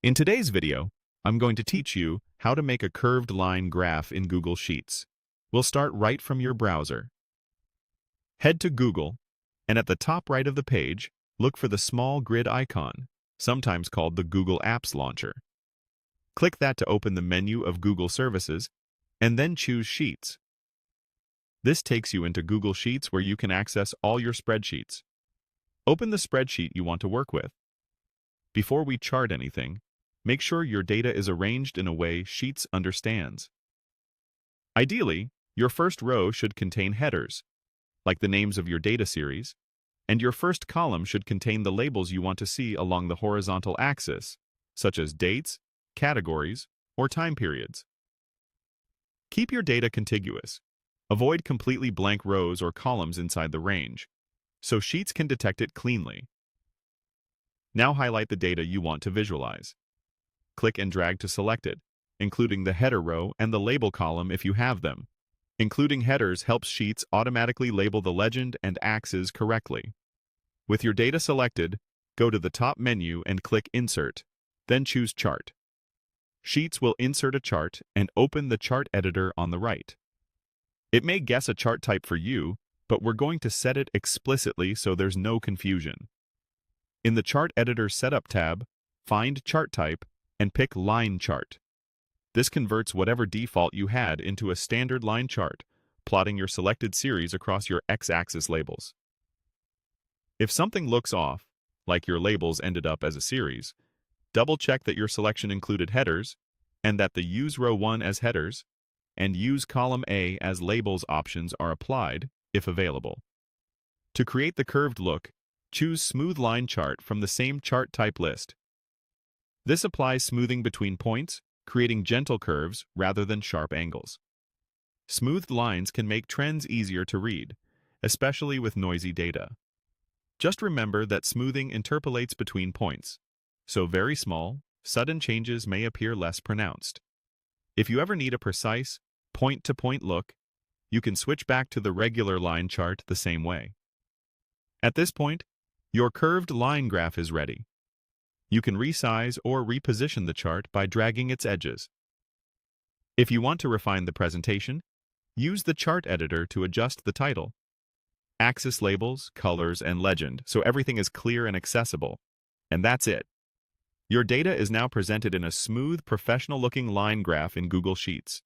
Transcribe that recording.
In today's video, I'm going to teach you how to make a curved line graph in Google Sheets. We'll start right from your browser. Head to Google, and at the top right of the page, look for the small grid icon, sometimes called the Google Apps Launcher. Click that to open the menu of Google Services, and then choose Sheets. This takes you into Google Sheets where you can access all your spreadsheets. Open the spreadsheet you want to work with. Before we chart anything, make sure your data is arranged in a way Sheets understands. Ideally, your first row should contain headers, like the names of your data series, and your first column should contain the labels you want to see along the horizontal axis, such as dates, categories, or time periods. Keep your data contiguous. Avoid completely blank rows or columns inside the range, so Sheets can detect it cleanly. Now highlight the data you want to visualize. Click and drag to select it, including the header row and the label column if you have them. Including headers helps Sheets automatically label the legend and axes correctly. With your data selected, go to the top menu and click Insert, then choose Chart. Sheets will insert a chart and open the chart editor on the right. It may guess a chart type for you, but we're going to set it explicitly so there's no confusion. In the Chart Editor Setup tab, find Chart Type and pick Line Chart. This converts whatever default you had into a standard line chart, plotting your selected series across your x-axis labels. If something looks off, like your labels ended up as a series, double-check that your selection included headers and that the Use Row 1 as headers and Use Column A as labels options are applied, if available. To create the curved look, choose Smooth Line Chart from the same chart type list. This applies smoothing between points, creating gentle curves rather than sharp angles. Smoothed lines can make trends easier to read, especially with noisy data. Just remember that smoothing interpolates between points, so very small, sudden changes may appear less pronounced. If you ever need a precise, point-to-point look, you can switch back to the regular line chart the same way. At this point, your curved line graph is ready. You can resize or reposition the chart by dragging its edges. If you want to refine the presentation, use the chart editor to adjust the title, axis labels, colors, and legend so everything is clear and accessible. And that's it. Your data is now presented in a smooth, professional-looking line graph in Google Sheets.